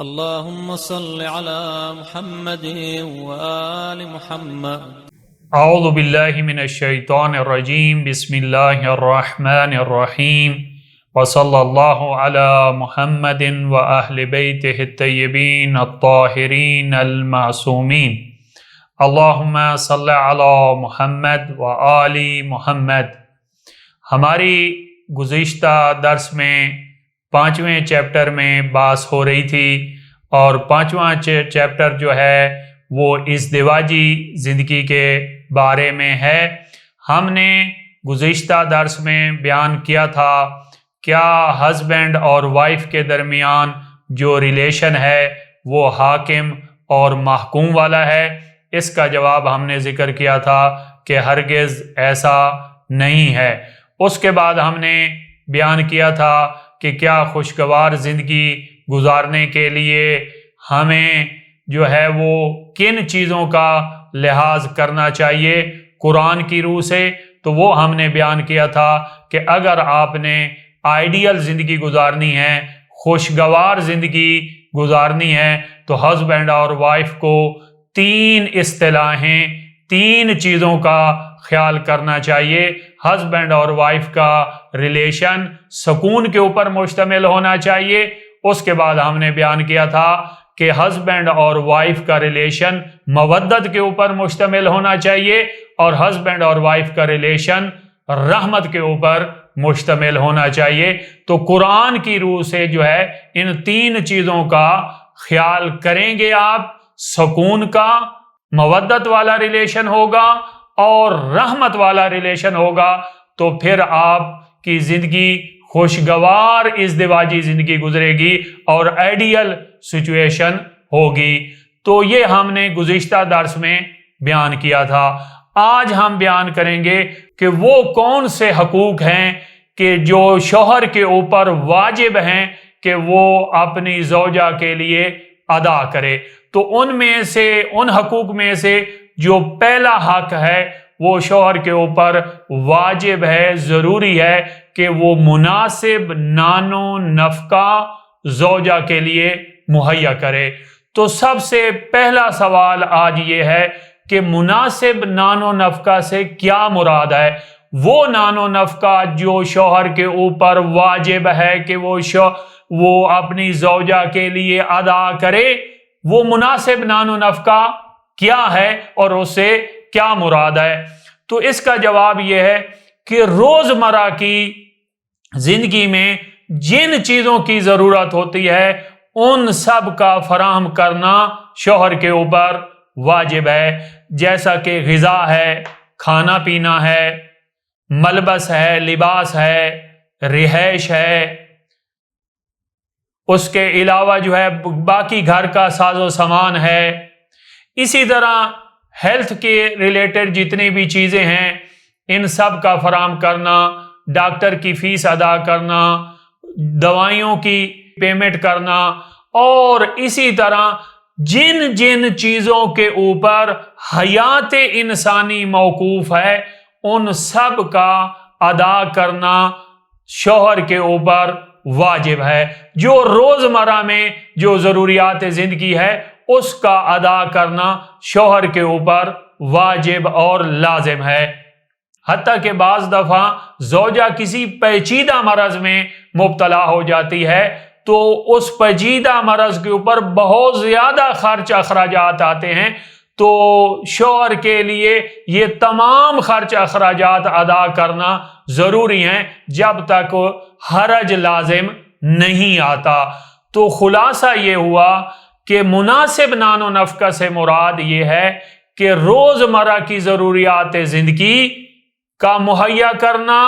اللهم صل على محمد وآل محمد. اعوذ باللہ من الشیطان الرجیم. بسم اللہ الرحمن الرحیم. وصلی اللہ علی محمد واہل بیتہ الطیبین الطاہرین المعصومین. اللہم صل علی محمد وآل محمد. ہماری گزشتہ درس میں 5ویں چیپٹر میں بحث ہو رہی تھی، اور 5واں چیپٹر جو ہے وہ ازدواجی زندگی کے بارے میں ہے. ہم نے گزشتہ درس میں بیان کیا تھا کیا ہسبینڈ اور وائف کے درمیان جو ریلیشن ہے وہ حاکم اور محکوم والا ہے. اس کا جواب ہم نے ذکر کیا تھا کہ ہرگز ایسا نہیں ہے. اس کے بعد ہم نے بیان کیا تھا کہ کیا خوشگوار زندگی گزارنے کے لیے ہمیں جو ہے وہ کن چیزوں کا لحاظ کرنا چاہیے قرآن کی روح سے. تو وہ ہم نے بیان کیا تھا کہ اگر آپ نے آئیڈیل زندگی گزارنی ہے، خوشگوار زندگی گزارنی ہے، تو ہسبینڈ اور وائف کو 3 اصطلاحیں، 3 چیزوں کا خیال کرنا چاہیے. ہسبینڈ اور وائف کا ریلیشن سکون کے اوپر مشتمل ہونا چاہیے. اس کے بعد ہم نے بیان کیا تھا کہ ہسبینڈ اور وائف کا ریلیشن مودت کے اوپر مشتمل ہونا چاہیے، اور ہسبینڈ اور وائف کا ریلیشن رحمت کے اوپر مشتمل ہونا چاہیے. تو قرآن کی روح سے جو ہے ان 3 چیزوں کا خیال کریں گے آپ. سکون کا، مودت والا ریلیشن ہوگا اور رحمت والا ریلیشن ہوگا، تو پھر آپ کی زندگی خوشگوار ازدواجی زندگی گزرے گی اور آئیڈیل سچویشن ہوگی. تو یہ ہم نے گزشتہ درس میں بیان کیا تھا. آج ہم بیان کریں گے کہ وہ کون سے حقوق ہیں کہ جو شوہر کے اوپر واجب ہیں کہ وہ اپنی زوجہ کے لیے ادا کرے. تو ان حقوق میں سے جو پہلا حق ہے وہ شوہر کے اوپر واجب ہے، ضروری ہے کہ وہ مناسب نان و نفقہ زوجہ کے لیے مہیا کرے. تو سب سے پہلا سوال آج یہ ہے کہ مناسب نان و نفقہ سے کیا مراد ہے؟ وہ نان و نفقہ جو شوہر کے اوپر واجب ہے کہ وہ اپنی زوجہ کے لیے ادا کرے، وہ مناسب نان و نفقہ کیا ہے اور اس سے کیا مراد ہے؟ تو اس کا جواب یہ ہے کہ روزمرہ کی زندگی میں جن چیزوں کی ضرورت ہوتی ہے ان سب کا فراہم کرنا شوہر کے اوپر واجب ہے. جیسا کہ غذا ہے، کھانا پینا ہے، ملبس ہے، لباس ہے، رہائش ہے، اس کے علاوہ جو ہے باقی گھر کا ساز و سامان ہے. اسی طرح ہیلتھ کے ریلیٹڈ جتنی بھی چیزیں ہیں ان سب کا فراہم کرنا، ڈاکٹر کی فیس ادا کرنا، دوائیوں کی پیمنٹ کرنا، اور اسی طرح جن جن چیزوں کے اوپر حیات انسانی موقوف ہے ان سب کا ادا کرنا شوہر کے اوپر واجب ہے. جو روزمرہ میں جو ضروریات زندگی ہے اس کا ادا کرنا شوہر کے اوپر واجب اور لازم ہے. حتیٰ کہ بعض دفعہ زوجہ کسی پیچیدہ مرض میں مبتلا ہو جاتی ہے تو اس پیچیدہ مرض کے اوپر بہت زیادہ خرچ اخراجات آتے ہیں، تو شوہر کے لیے یہ تمام خرچ اخراجات ادا کرنا ضروری ہیں جب تک حرج لازم نہیں آتا. تو خلاصہ یہ ہوا کہ مناسب نان و نفقہ سے مراد یہ ہے کہ روزمرہ کی ضروریات زندگی کا مہیا کرنا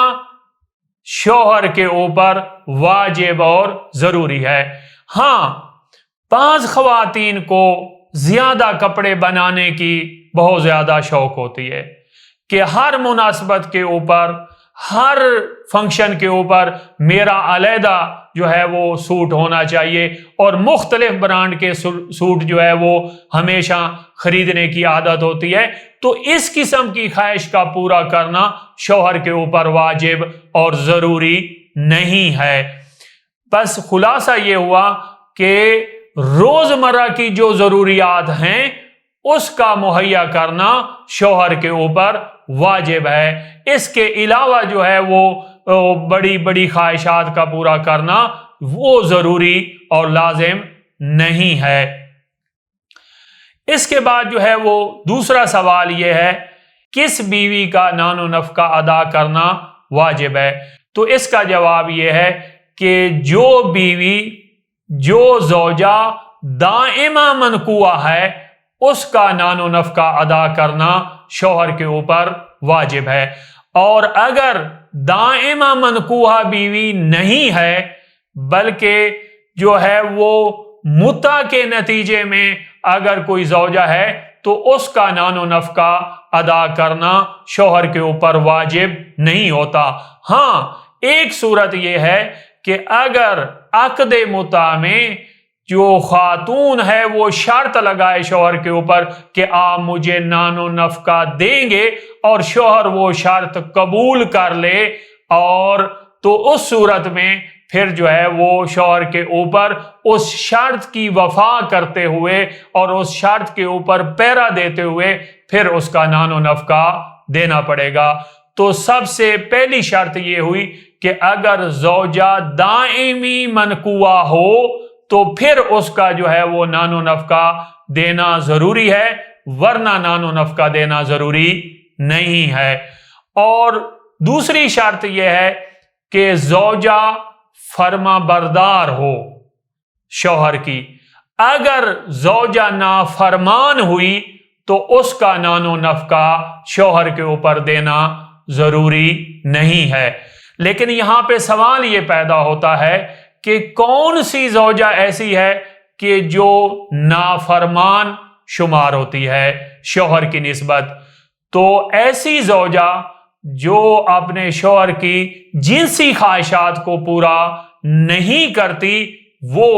شوہر کے اوپر واجب اور ضروری ہے. ہاں، بعض خواتین کو زیادہ کپڑے بنانے کی بہت زیادہ شوق ہوتی ہے کہ ہر مناسبت کے اوپر، ہر فنکشن کے اوپر میرا علیحدہ جو ہے وہ سوٹ ہونا چاہیے، اور مختلف برانڈ کے سوٹ جو ہے وہ ہمیشہ خریدنے کی عادت ہوتی ہے. تو اس قسم کی خواہش کا پورا کرنا شوہر کے اوپر واجب اور ضروری نہیں ہے. بس خلاصہ یہ ہوا کہ روزمرہ کی جو ضروریات ہیں اس کا مہیا کرنا شوہر کے اوپر واجب ہے۔ اس کے علاوہ جو ہے وہ بڑی بڑی خواہشات کا پورا کرنا وہ ضروری اور لازم نہیں ہے۔ اس کے بعد جو ہے وہ دوسرا سوال یہ ہے کس بیوی کا نان و نفقہ ادا کرنا واجب ہے؟ تو اس کا جواب یہ ہے کہ جو بیوی جو زوجہ دائمہ منقوع ہے اس کا نان و نفقہ ادا کرنا شوہر کے اوپر واجب ہے، اور اگر دائمہ منقوع بیوی نہیں ہے بلکہ جو ہے وہ متع کے نتیجے میں اگر کوئی زوجہ ہے تو اس کا نان و نفقہ ادا کرنا شوہر کے اوپر واجب نہیں ہوتا۔ ہاں، ایک صورت یہ ہے کہ اگر عقد متع میں جو خاتون ہے وہ شرط لگائے شوہر کے اوپر کہ آپ مجھے نان و نفقہ دیں گے اور شوہر وہ شرط قبول کر لے، اور تو اس صورت میں پھر جو ہے وہ شوہر کے اوپر اس شرط کی وفا کرتے ہوئے اور اس شرط کے اوپر پیرا دیتے ہوئے پھر اس کا نان و نفقہ دینا پڑے گا۔ تو سب سے پہلی شرط یہ ہوئی کہ اگر زوجہ دائمی منقوع ہو تو پھر اس کا جو ہے وہ نان و نفقہ دینا ضروری ہے، ورنہ نان و نفقہ دینا ضروری نہیں ہے۔ اور دوسری شرط یہ ہے کہ زوجہ فرما بردار ہو شوہر کی۔ اگر زوجہ نافرمان ہوئی تو اس کا نان و نفقہ شوہر کے اوپر دینا ضروری نہیں ہے۔ لیکن یہاں پہ سوال یہ پیدا ہوتا ہے کہ کون سی زوجہ ایسی ہے کہ جو نافرمان شمار ہوتی ہے شوہر کی نسبت؟ تو ایسی زوجہ جو اپنے شوہر کی جنسی خواہشات کو پورا نہیں کرتی وہ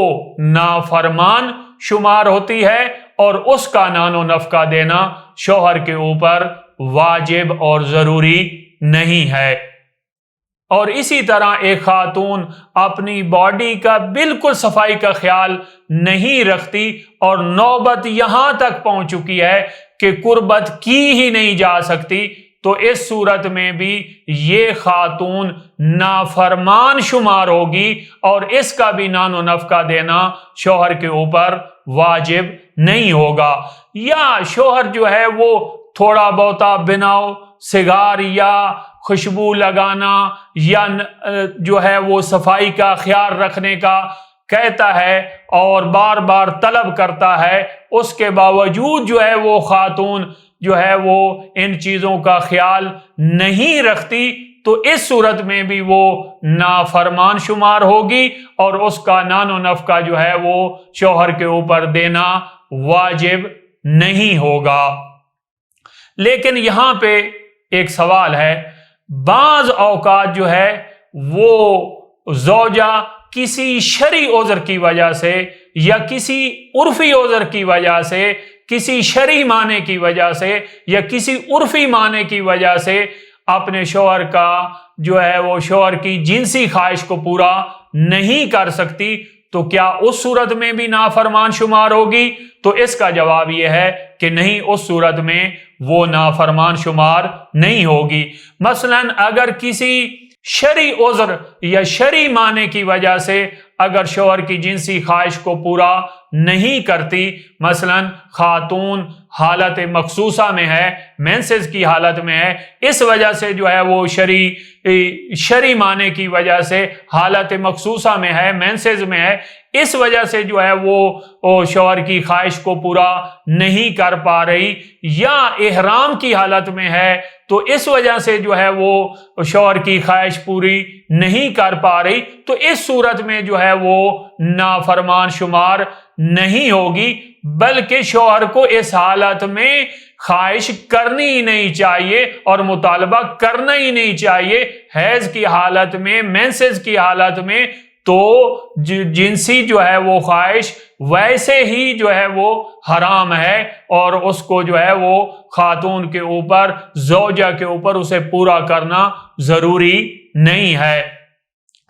نافرمان شمار ہوتی ہے، اور اس کا نان و نفقہ دینا شوہر کے اوپر واجب اور ضروری نہیں ہے۔ اور اسی طرح ایک خاتون اپنی باڈی کا بالکل صفائی کا خیال نہیں رکھتی اور نوبت یہاں تک پہنچ چکی ہے کہ قربت کی ہی نہیں جا سکتی، تو اس صورت میں بھی یہ خاتون نافرمان شمار ہوگی اور اس کا بھی نان و نفقہ دینا شوہر کے اوپر واجب نہیں ہوگا۔ یا شوہر جو ہے وہ تھوڑا بہتا بناؤ سگار یا خوشبو لگانا یا جو ہے وہ صفائی کا خیال رکھنے کا کہتا ہے اور بار بار طلب کرتا ہے، اس کے باوجود جو ہے وہ خاتون جو ہے وہ ان چیزوں کا خیال نہیں رکھتی، تو اس صورت میں بھی وہ نافرمان شمار ہوگی اور اس کا نان و نفقہ جو ہے وہ شوہر کے اوپر دینا واجب نہیں ہوگا۔ لیکن یہاں پہ ایک سوال ہے، بعض اوقات جو ہے وہ زوجہ کسی شرعی عذر کی وجہ سے یا کسی عرفی عذر کی وجہ سے، کسی شرعی معنی کی وجہ سے یا کسی عرفی معنی کی وجہ سے اپنے شوہر کا جو ہے وہ شوہر کی جنسی خواہش کو پورا نہیں کر سکتی، تو کیا اس صورت میں بھی نافرمان شمار ہوگی؟ تو اس کا جواب یہ ہے کہ نہیں، اس صورت میں وہ نافرمان شمار نہیں ہوگی۔ مثلا اگر کسی شرعی عذر یا شرعی معنی کی وجہ سے اگر شوہر کی جنسی خواہش کو پورا نہیں کرتی، مثلا خاتون حالت مخصوصہ میں ہے، مینسز کی حالت میں ہے، اس وجہ سے جو ہے وہ شرعی معنی کی وجہ سے حالت مخصوصہ میں ہے، مینسز میں ہے، اس وجہ سے جو ہے وہ شوہر کی خواہش کو پورا نہیں کر پا رہی، یا احرام کی حالت میں ہے تو اس وجہ سے جو ہے وہ شوہر کی خواہش پوری نہیں کر پا رہی، تو اس صورت میں جو ہے وہ نافرمان شمار نہیں ہوگی، بلکہ شوہر کو اس حالت میں خواہش کرنی ہی نہیں چاہیے اور مطالبہ کرنا ہی نہیں چاہیے۔ حیض کی حالت میں، مینسز کی حالت میں تو جنسی جو ہے وہ خواہش ویسے ہی جو ہے وہ حرام ہے، اور اس کو جو ہے وہ خاتون کے اوپر، زوجہ کے اوپر اسے پورا کرنا ضروری نہیں ہے۔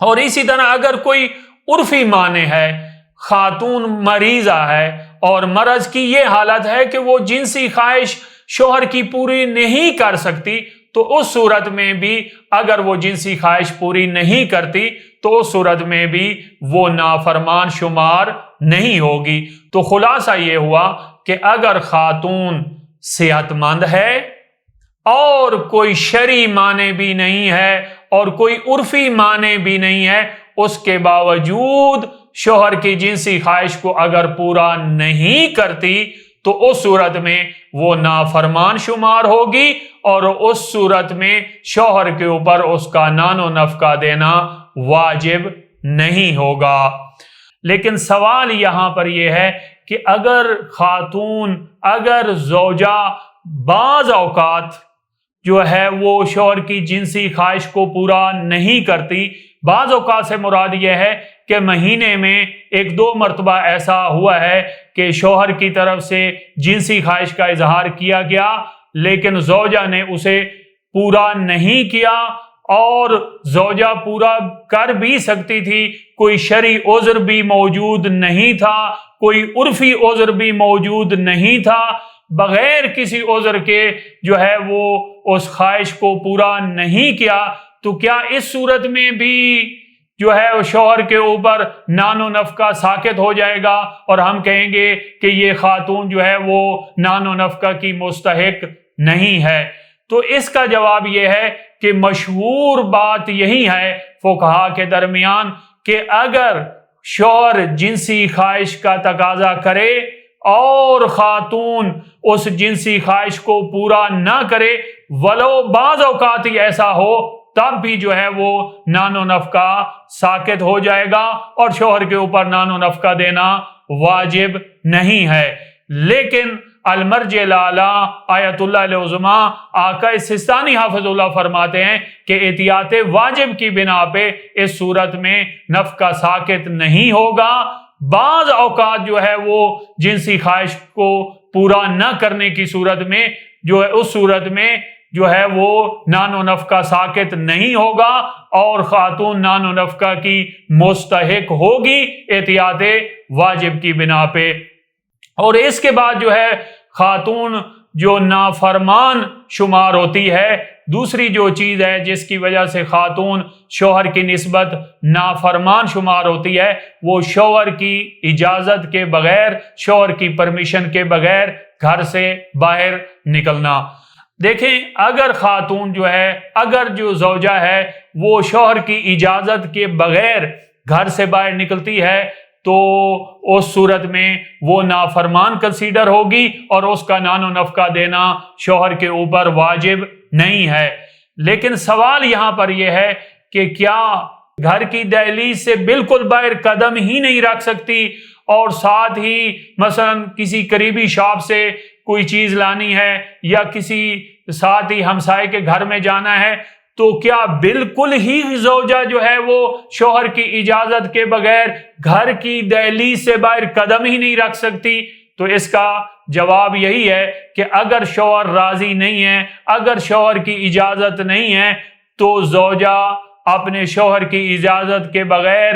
اور اسی طرح اگر کوئی عرفی معنی ہے، خاتون مریضہ ہے اور مرض کی یہ حالت ہے کہ وہ جنسی خواہش شوہر کی پوری نہیں کر سکتی، تو اس صورت میں بھی اگر وہ جنسی خواہش پوری نہیں کرتی تو اس صورت میں بھی وہ نافرمان شمار نہیں ہوگی۔ تو خلاصہ یہ ہوا کہ اگر خاتون صحت مند ہے اور کوئی شرعی معنی بھی نہیں ہے اور کوئی عرفی معنی بھی نہیں ہے، اس کے باوجود شوہر کی جنسی خواہش کو اگر پورا نہیں کرتی تو اس صورت میں وہ نافرمان شمار ہوگی اور اس صورت میں شوہر کے اوپر اس کا نان و نفقہ دینا واجب نہیں ہوگا۔ لیکن سوال یہاں پر یہ ہے کہ اگر زوجہ بعض اوقات جو ہے وہ شوہر کی جنسی خواہش کو پورا نہیں کرتی، بعض اوقات سے مراد یہ ہے کہ مہینے میں 1-2 مرتبہ ایسا ہوا ہے کہ شوہر کی طرف سے جنسی خواہش کا اظہار کیا گیا لیکن زوجہ نے اسے پورا نہیں کیا، اور زوجہ پورا کر بھی سکتی تھی، کوئی شرعی عذر بھی موجود نہیں تھا، کوئی عرفی عذر بھی موجود نہیں تھا، بغیر کسی عذر کے جو ہے وہ اس خواہش کو پورا نہیں کیا، تو کیا اس صورت میں بھی جو ہے شوہر کے اوپر نان و نفقہ ساقط ہو جائے گا اور ہم کہیں گے کہ یہ خاتون جو ہے وہ نان و نفقہ کی مستحق نہیں ہے؟ تو اس کا جواب یہ ہے کہ مشہور بات یہی ہے فقہا کے درمیان کہ اگر شوہر جنسی خواہش کا تقاضا کرے اور خاتون اس جنسی خواہش کو پورا نہ کرے، ولو بعض اوقات ہی ایسا ہو، تب بھی جو ہے وہ نان و نفقہ ساقط ہو جائے گا اور شوہر کے اوپر نان و نفقہ دینا واجب نہیں ہے۔ لیکن المرجع الاعلیٰ آیت اللہ العظمیٰ آقا سستانی حافظ اللہ فرماتے ہیں کہ احتیاط واجب کی بنا پہ اس صورت میں نفقہ ساقط نہیں ہوگا۔ بعض اوقات جو ہے وہ جنسی خواہش کو پورا نہ کرنے کی صورت میں جو ہے اس صورت میں جو ہے وہ نان و نفقہ ساقط نہیں ہوگا اور خاتون نان و نفقہ کی مستحق ہوگی احتیاط واجب کی بنا پہ۔ اور اس کے بعد جو ہے خاتون جو نافرمان شمار ہوتی ہے، دوسری جو چیز ہے جس کی وجہ سے خاتون شوہر کی نسبت نافرمان شمار ہوتی ہے، وہ شوہر کی اجازت کے بغیر، شوہر کی پرمیشن کے بغیر گھر سے باہر نکلنا۔ دیکھیں، اگر خاتون جو ہے، اگر جو زوجہ ہے وہ شوہر کی اجازت کے بغیر گھر سے باہر نکلتی ہے تو اس صورت میں وہ نافرمان کنسیڈر ہوگی اور اس کا نان و نفقہ دینا شوہر کے اوپر واجب نہیں ہے۔ لیکن سوال یہاں پر یہ ہے کہ کیا گھر کی دہلیز سے بالکل باہر قدم ہی نہیں رکھ سکتی اور ساتھ ہی مثلا کسی قریبی شاپ سے کوئی چیز لانی ہے یا کسی ساتھ ہی ہمسائے کے گھر میں جانا ہے، تو کیا بالکل ہی زوجہ جو ہے وہ شوہر کی اجازت کے بغیر گھر کی دہلیز سے باہر قدم ہی نہیں رکھ سکتی؟ تو اس کا جواب یہی ہے کہ اگر شوہر راضی نہیں ہے، اگر شوہر کی اجازت نہیں ہے، تو زوجہ اپنے شوہر کی اجازت کے بغیر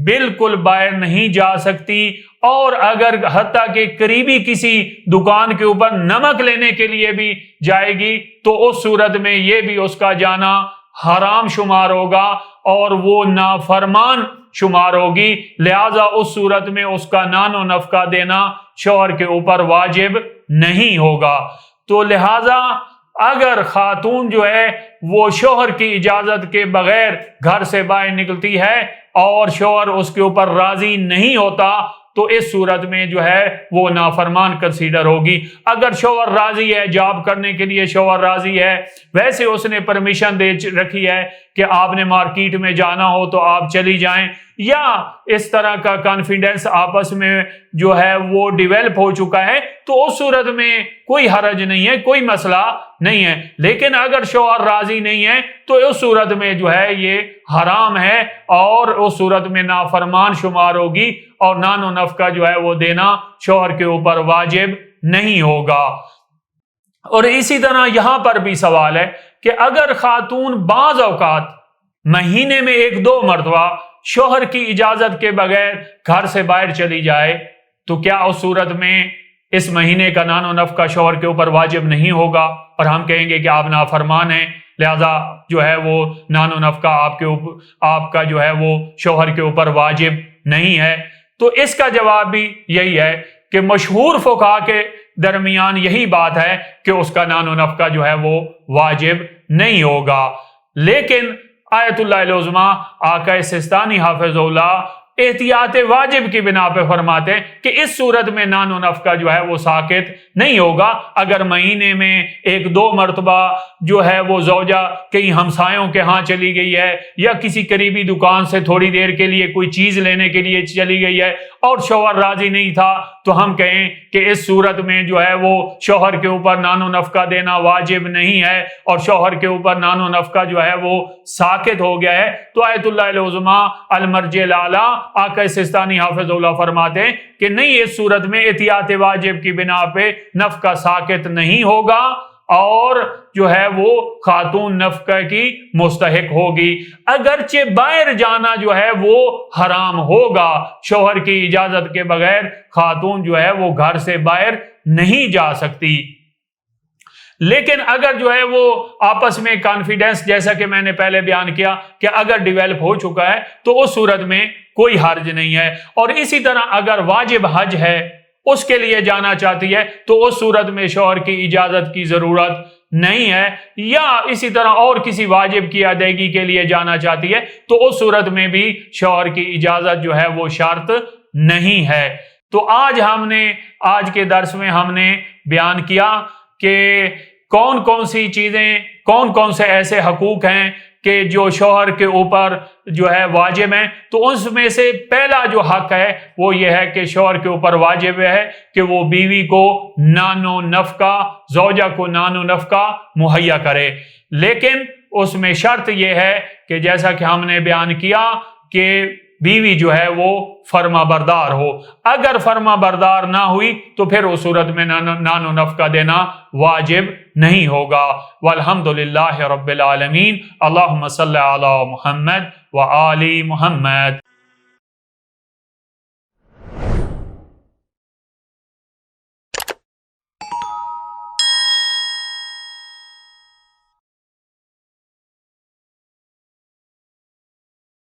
بالکل باہر نہیں جا سکتی، اور اگر حتیٰ کہ قریبی کسی دکان کے اوپر نمک لینے کے لیے بھی جائے گی تو اس صورت میں یہ بھی اس کا جانا حرام شمار ہوگا اور وہ نافرمان شمار ہوگی، لہذا اس صورت میں اس کا نان و نفقہ دینا شوہر کے اوپر واجب نہیں ہوگا۔ تو لہذا اگر خاتون جو ہے وہ شوہر کی اجازت کے بغیر گھر سے باہر نکلتی ہے اور شوہر اس کے اوپر راضی نہیں ہوتا تو اس صورت میں جو ہے وہ نافرمان کنسیڈر ہوگی۔ اگر شوہر راضی ہے، جاب کرنے کے لیے شوہر راضی ہے، ویسے اس نے پرمیشن دے رکھی ہے کہ آپ نے مارکیٹ میں جانا ہو تو آپ چلی جائیں، یا اس طرح کا کانفیڈنس آپس میں جو ہے وہ ڈیویلپ ہو چکا ہے، تو اس صورت میں کوئی حرج نہیں ہے، کوئی مسئلہ نہیں ہے۔ لیکن اگر شوہر راضی نہیں ہے تو اس صورت میں جو ہے یہ حرام ہے اور اس صورت میں نافرمان شمار ہوگی اور نان و نفقہ جو ہے وہ دینا شوہر کے اوپر واجب نہیں ہوگا۔ اور اسی طرح یہاں پر بھی سوال ہے کہ اگر خاتون بعض اوقات مہینے میں 1-2 مرتبہ شوہر کی اجازت کے بغیر گھر سے باہر چلی جائے تو کیا اس صورت میں اس مہینے کا نان و نفقہ شوہر کے اوپر واجب نہیں ہوگا اور ہم کہیں گے کہ آپ نافرمان ہیں لہذا جو ہے وہ نان و نفقہ آپ کا جو ہے وہ شوہر کے اوپر واجب نہیں ہے؟ تو اس کا جواب بھی یہی ہے کہ مشہور فقہا کے درمیان یہی بات ہے کہ اس کا نان و نفقہ جو ہے وہ واجب نہیں ہوگا۔ لیکن آیت اللہ العظمیٰ آقا سستانی حافظ اللہ احتیاط واجب کی بنا پہ فرماتے ہیں کہ اس صورت میں نان و نفقہ جو ہے وہ ساقط نہیں ہوگا۔ اگر مہینے میں 1-2 مرتبہ جو ہے وہ زوجہ کہیں ہمسایوں کے ہاں چلی گئی ہے یا کسی قریبی دکان سے تھوڑی دیر کے لیے کوئی چیز لینے کے لیے چلی گئی ہے اور شوہر راضی نہیں تھا تو ہم کہیں کہ اس صورت میں جو ہے وہ شوہر کے اوپر نان و نفقہ دینا واجب نہیں ہے اور شوہر کے اوپر نان و نفقہ جو ہے وہ ساقط ہو گیا ہے۔ تو آیت اللہ العظمیٰ المرجع الاعلیٰ آقا سستانی حافظ اللہ فرماتے ہیں کہ نہیں، اس صورت میں احتیاط واجب کی بنا پہ نفقہ ساقط نہیں ہوگا اور جو ہے وہ خاتون نفقہ کی مستحق ہوگی، اگرچہ باہر جانا جو ہے وہ حرام ہوگا۔ شوہر کی اجازت کے بغیر خاتون جو ہے وہ گھر سے باہر نہیں جا سکتی۔ لیکن اگر جو ہے وہ آپس میں کانفیڈنس، جیسا کہ میں نے پہلے بیان کیا کہ اگر ڈیویلپ ہو چکا ہے تو اس صورت میں کوئی حرج نہیں ہے۔ اور اسی طرح اگر واجب حج ہے اس کے لیے جانا چاہتی ہے تو اس صورت میں شوہر کی اجازت کی ضرورت نہیں ہے، یا اسی طرح اور کسی واجب کی ادائیگی کے لیے جانا چاہتی ہے تو اس صورت میں بھی شوہر کی اجازت جو ہے وہ شرط نہیں ہے۔ تو آج کے درس میں ہم نے بیان کیا کہ کون کون سی چیزیں، کون کون سے ایسے حقوق ہیں کہ جو شوہر کے اوپر جو ہے واجب ہیں۔ تو اس میں سے پہلا جو حق ہے وہ یہ ہے کہ شوہر کے اوپر واجب ہے کہ وہ بیوی کو نان و نفقہ، زوجہ کو نان و نفقہ مہیا کرے، لیکن اس میں شرط یہ ہے کہ جیسا کہ ہم نے بیان کیا کہ بیوی جو ہے وہ فرما بردار ہو۔ اگر فرما بردار نہ ہوئی تو پھر اس صورت میں نان و نفقہ دینا واجب نہیں ہوگا۔ والحمدللہ رب العالمین۔ اللہم صلی علی محمد و آل محمد۔